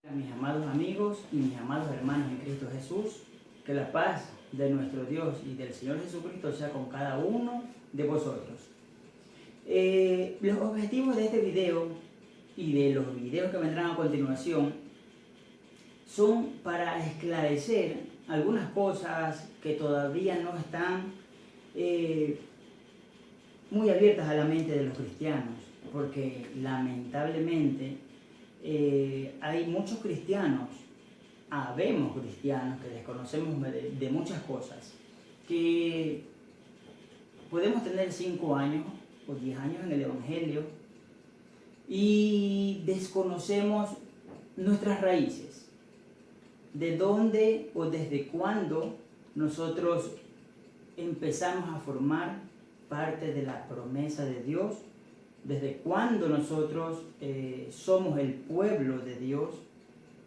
A mis amados amigos y mis amados hermanos en Cristo Jesús, que la paz de nuestro Dios y del Señor Jesucristo sea con cada uno de vosotros. Los objetivos de este video y de los videos que vendrán a continuación son para esclarecer algunas cosas que todavía no están muy abiertas a la mente de los cristianos, porque lamentablemente hay muchos cristianos, habemos cristianos que desconocemos de muchas cosas, que podemos tener 5 años o 10 años en el Evangelio y desconocemos nuestras raíces, de dónde o desde cuándo nosotros empezamos a formar parte de la promesa de Dios, desde cuándo nosotros somos el pueblo de Dios,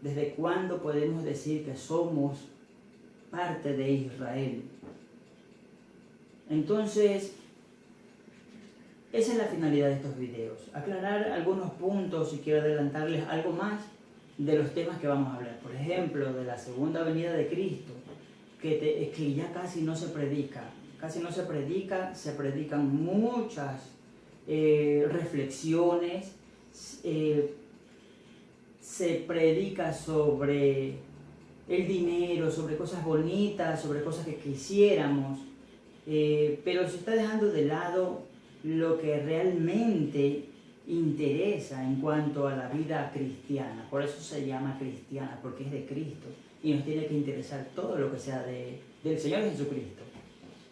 desde cuándo podemos decir que somos parte de Israel. Entonces, esa es la finalidad de estos videos, aclarar algunos puntos y quiero adelantarles algo más de los temas que vamos a hablar. Por ejemplo, de la segunda venida de Cristo, que ya casi no se predica, se predican muchas reflexiones, se predica sobre el dinero, sobre cosas bonitas, sobre cosas que quisiéramos, pero se está dejando de lado lo que realmente interesa en cuanto a la vida cristiana. Por eso se llama cristiana, porque es de Cristo y nos tiene que interesar todo lo que sea del Señor Jesucristo,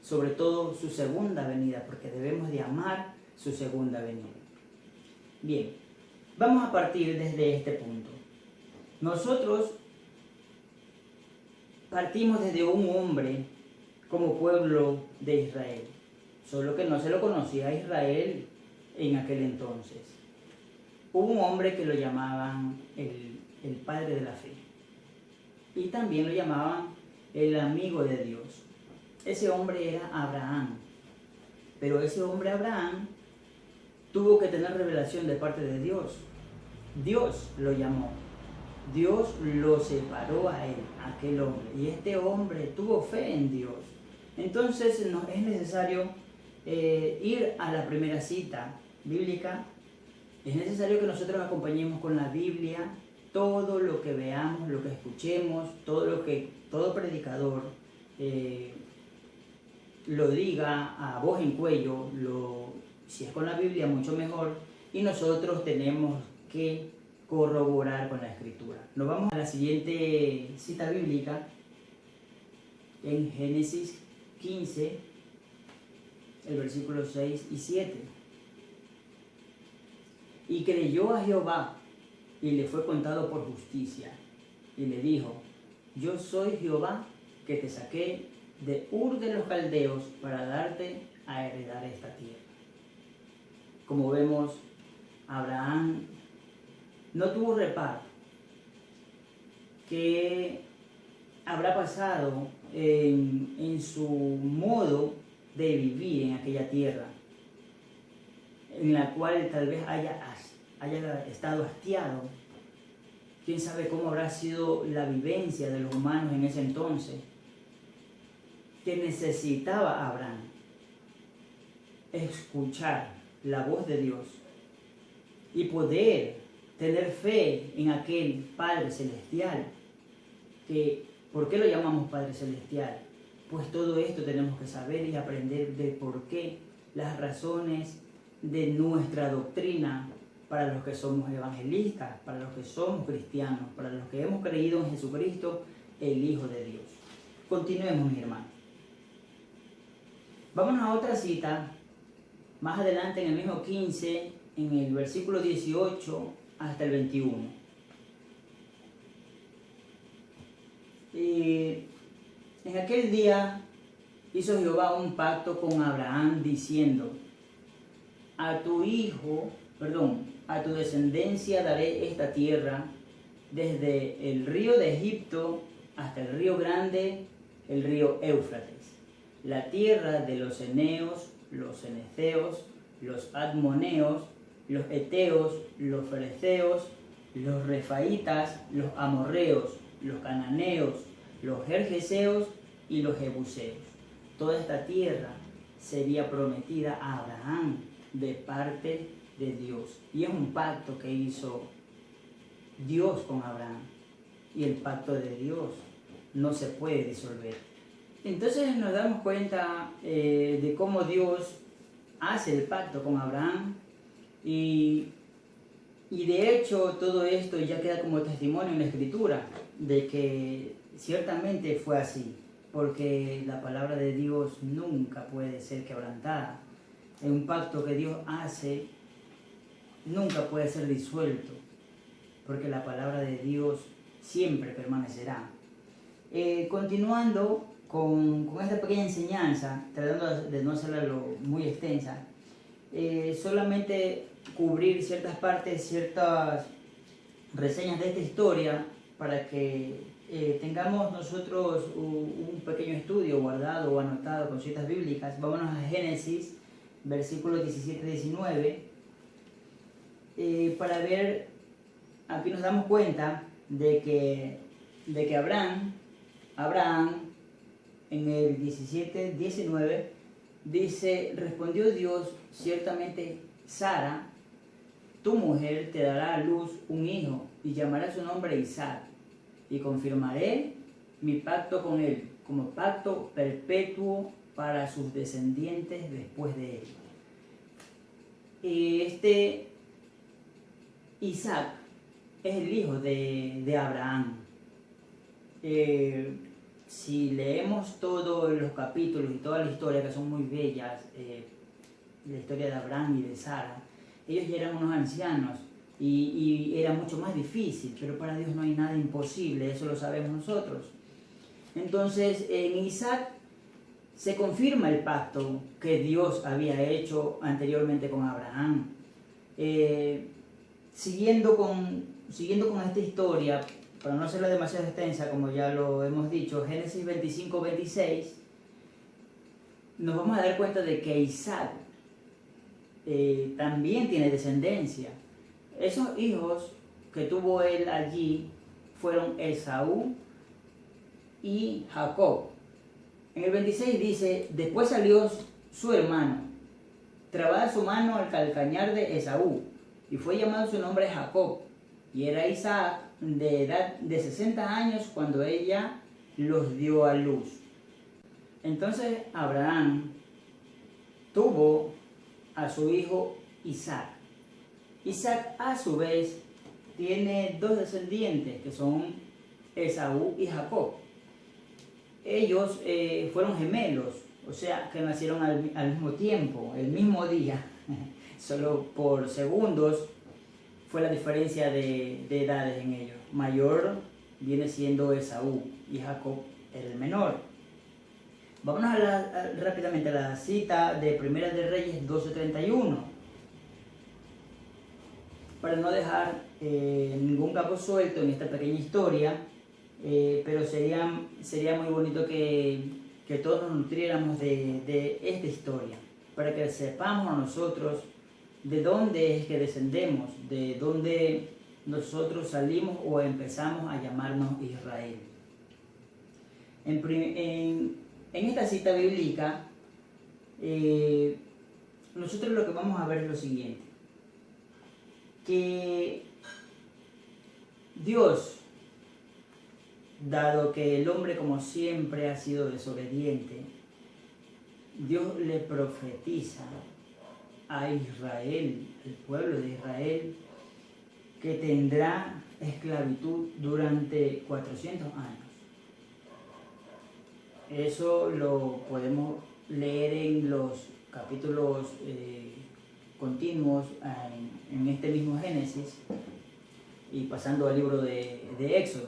sobre todo su segunda venida, porque debemos de amar su segunda venida. Bien, vamos a partir desde este punto. Nosotros partimos desde un hombre como pueblo de Israel, solo que no se lo conocía a Israel en aquel entonces. Hubo un hombre que lo llamaban el padre de la fe y también lo llamaban el amigo de Dios. Ese hombre era Abraham, pero ese hombre Abraham tuvo que tener revelación de parte de Dios. Dios lo llamó, Dios lo separó a él, a aquel hombre, y este hombre tuvo fe en Dios. Entonces es necesario ir a la primera cita bíblica. Es necesario que nosotros acompañemos con la Biblia todo lo que veamos, lo que escuchemos, todo predicador lo diga a voz en cuello, si es con la Biblia mucho mejor, y nosotros tenemos que corroborar con la Escritura. Nos vamos a la siguiente cita bíblica en Génesis 15, el versículo 6 y 7. Y creyó a Jehová, y le fue contado por justicia, y le dijo: yo soy Jehová, que te saqué de Ur de los Caldeos para darte a heredar esta tierra. Como vemos, Abraham no tuvo reparo. ¿Qué habrá pasado en su modo de vivir en aquella tierra, en la cual tal vez haya estado hastiado? Quién sabe cómo habrá sido la vivencia de los humanos en ese entonces, que necesitaba Abraham escuchar la voz de Dios y poder tener fe en aquel Padre Celestial. ¿Por qué lo llamamos Padre Celestial? Pues todo esto tenemos que saber y aprender de por qué, las razones de nuestra doctrina para los que somos evangelistas, para los que somos cristianos, para los que hemos creído en Jesucristo, el Hijo de Dios. Continuemos, mis hermanos. Vámonos a otra cita, más adelante en el mismo 15, en el versículo 18 hasta el 21. En aquel día hizo Jehová un pacto con Abraham diciendo: a tu descendencia daré esta tierra, desde el río de Egipto hasta el río grande, el río Éufrates, la tierra de los eneos, los cenezeos, los admoneos, los heteos, los fereceos, los refaitas, los amorreos, los cananeos, los gergeseos y los jebuseos. Toda esta tierra sería prometida a Abraham de parte de Dios. Y es un pacto que hizo Dios con Abraham. Y el pacto de Dios no se puede disolver. Entonces nos damos cuenta de cómo Dios hace el pacto con Abraham y de hecho todo esto ya queda como testimonio en la Escritura de que ciertamente fue así, porque la palabra de Dios nunca puede ser quebrantada. Un pacto que Dios hace nunca puede ser disuelto, porque la palabra de Dios siempre permanecerá. Continuando con esta pequeña enseñanza, tratando de no hacerla muy extensa, solamente cubrir ciertas partes, ciertas reseñas de esta historia para que tengamos nosotros un pequeño estudio guardado o anotado con citas bíblicas. Vámonos a Génesis, versículos 17-19, para ver, aquí nos damos cuenta de que Abraham, en el 17-19, dice: respondió Dios, ciertamente Sara, tu mujer, te dará a luz un hijo y llamará su nombre Isaac, y confirmaré mi pacto con él como pacto perpetuo para sus descendientes después de él. Este Isaac es el hijo de Abraham. Si leemos todos los capítulos y toda la historia, que son muy bellas, la historia de Abraham y de Sara, ellos ya eran unos ancianos y era mucho más difícil, pero para Dios no hay nada imposible, eso lo sabemos nosotros. Entonces en Isaac se confirma el pacto que Dios había hecho anteriormente con Abraham. Siguiendo con esta historia, para no hacerla demasiado extensa, como ya lo hemos dicho, Génesis 25-26, nos vamos a dar cuenta de que Isaac también tiene descendencia. Esos hijos que tuvo él allí fueron Esaú y Jacob. En el 26 dice: después salió su hermano, trabada su mano al calcañar de Esaú, y fue llamado su nombre Jacob, y era Isaac de edad de 60 años cuando ella los dio a luz. Entonces Abraham tuvo a su hijo Isaac. Isaac a su vez tiene dos descendientes que son Esaú y Jacob. Ellos fueron gemelos, o sea que nacieron al mismo tiempo, el mismo día, solo por segundos fue la diferencia de edades en ellos. Mayor viene siendo Esaú y Jacob era el menor. Vámonos rápidamente a la cita de Primera de Reyes 12:31, para no dejar ningún cabo suelto en esta pequeña historia, pero sería muy bonito que todos nos nutriéramos de esta historia, para que sepamos nosotros de dónde es que descendemos, de dónde nosotros salimos o empezamos a llamarnos Israel. En esta cita bíblica, nosotros lo que vamos a ver es lo siguiente: que Dios, dado que el hombre como siempre ha sido desobediente, Dios le profetiza a Israel, el pueblo de Israel, que tendrá esclavitud durante 400 años. Eso lo podemos leer en los capítulos continuos en este mismo Génesis y pasando al libro de Éxodo.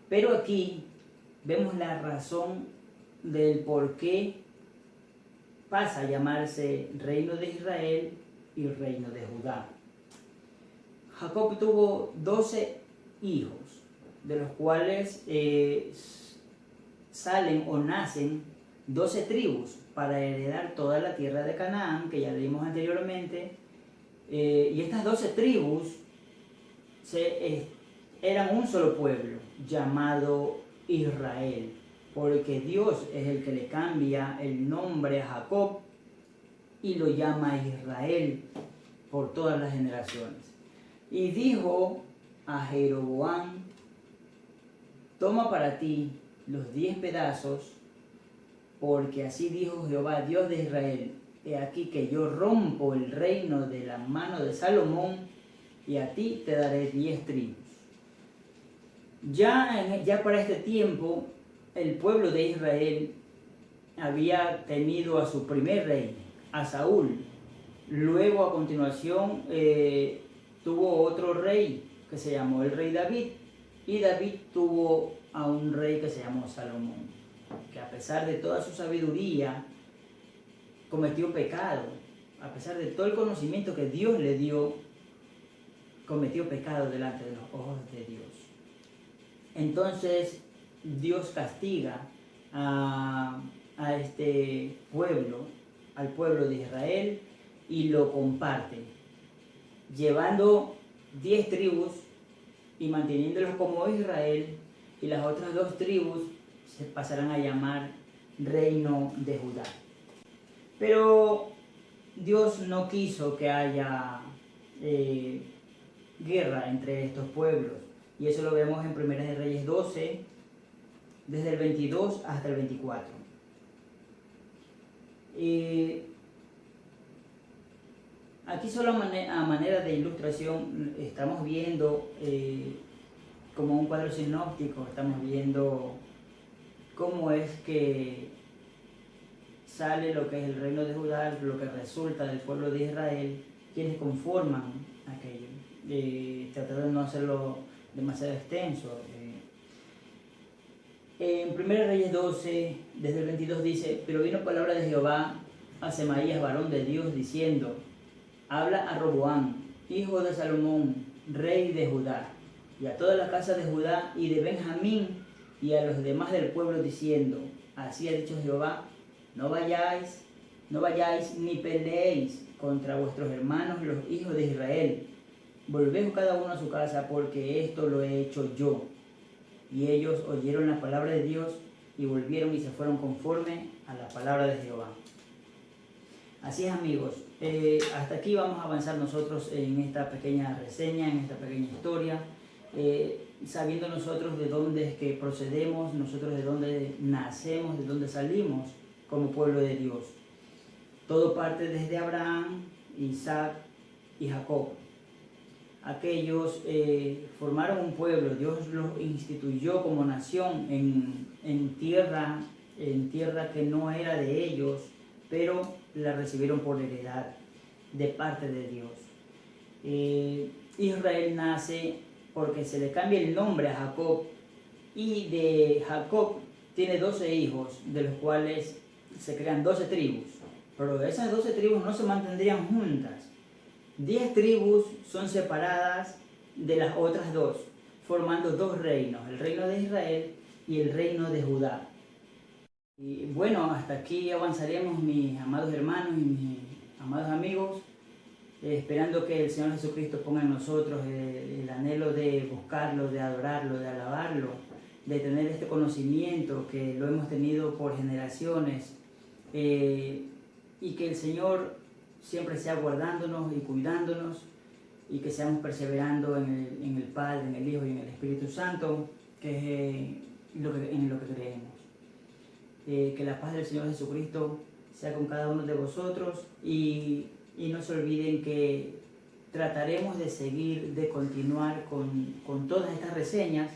Pero aquí vemos la razón del por qué pasa a llamarse Reino de Israel y Reino de Judá. Jacob tuvo 12 hijos, de los cuales salen o nacen 12 tribus para heredar toda la tierra de Canaán, que ya leímos anteriormente. Y estas 12 tribus eran un solo pueblo llamado Israel, porque Dios es el que le cambia el nombre a Jacob y lo llama Israel por todas las generaciones. Y dijo a Jeroboam: toma para ti los 10 pedazos, porque así dijo Jehová, Dios de Israel: he aquí que yo rompo el reino de la mano de Salomón, y a ti te daré 10 tribus. Ya para este tiempo, el pueblo de Israel había tenido a su primer rey, a Saúl. Luego, a continuación, tuvo otro rey que se llamó el rey David. Y David tuvo a un rey que se llamó Salomón, que a pesar de toda su sabiduría, cometió pecado. A pesar de todo el conocimiento que Dios le dio, cometió pecado delante de los ojos de Dios. Entonces Dios castiga a este pueblo, al pueblo de Israel, y lo comparte, llevando 10 tribus y manteniéndolos como Israel, y las otras 2 tribus se pasarán a llamar Reino de Judá. Pero Dios no quiso que haya guerra entre estos pueblos, y eso lo vemos en Primera de Reyes 12, desde el 22 hasta el 24. Aquí solo a manera de ilustración estamos viendo como un cuadro sinóptico, estamos viendo cómo es que sale lo que es el reino de Judá, lo que resulta del pueblo de Israel, quienes conforman aquello. Tratar de no hacerlo demasiado extenso. En 1 Reyes 12, desde el 22 dice: pero vino palabra de Jehová a Semaías, varón de Dios, diciendo: habla a Roboam, hijo de Salomón, rey de Judá, y a toda la casa de Judá y de Benjamín, y a los demás del pueblo, diciendo: así ha dicho Jehová, no vayáis ni peleéis contra vuestros hermanos los hijos de Israel. Volved cada uno a su casa, porque esto lo he hecho yo. Y ellos oyeron la palabra de Dios y volvieron y se fueron conforme a la palabra de Jehová. Así es, amigos, hasta aquí vamos a avanzar nosotros en esta pequeña reseña, en esta pequeña historia, sabiendo nosotros de dónde es que procedemos, nosotros de dónde nacemos, de dónde salimos como pueblo de Dios. Todo parte desde Abraham, Isaac y Jacob. Aquellos formaron un pueblo, Dios los instituyó como nación en tierra que no era de ellos, pero la recibieron por heredad de parte de Dios. Israel nace porque se le cambia el nombre a Jacob, y de Jacob tiene 12 hijos, de los cuales se crean 12 tribus, pero esas 12 tribus no se mantendrían juntas. 10 tribus son separadas de las otras 2, formando 2 reinos, el reino de Israel y el reino de Judá. Y bueno, hasta aquí avanzaremos, mis amados hermanos y mis amados amigos, esperando que el Señor Jesucristo ponga en nosotros el anhelo de buscarlo, de adorarlo, de alabarlo, de tener este conocimiento que lo hemos tenido por generaciones, y que el Señor siempre sea guardándonos y cuidándonos, y que seamos perseverando en el Padre, en el Hijo y en el Espíritu Santo, que es en lo que creemos. Que la paz del Señor Jesucristo sea con cada uno de vosotros, y no se olviden que trataremos de seguir, de continuar con todas estas reseñas,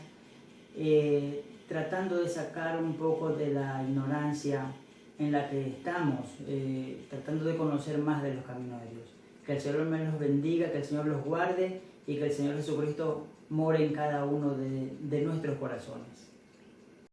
tratando de sacar un poco de la ignorancia en la que estamos, tratando de conocer más de los caminos de Dios. Que el Señor me los bendiga, que el Señor los guarde, y que el Señor Jesucristo more en cada uno de nuestros corazones.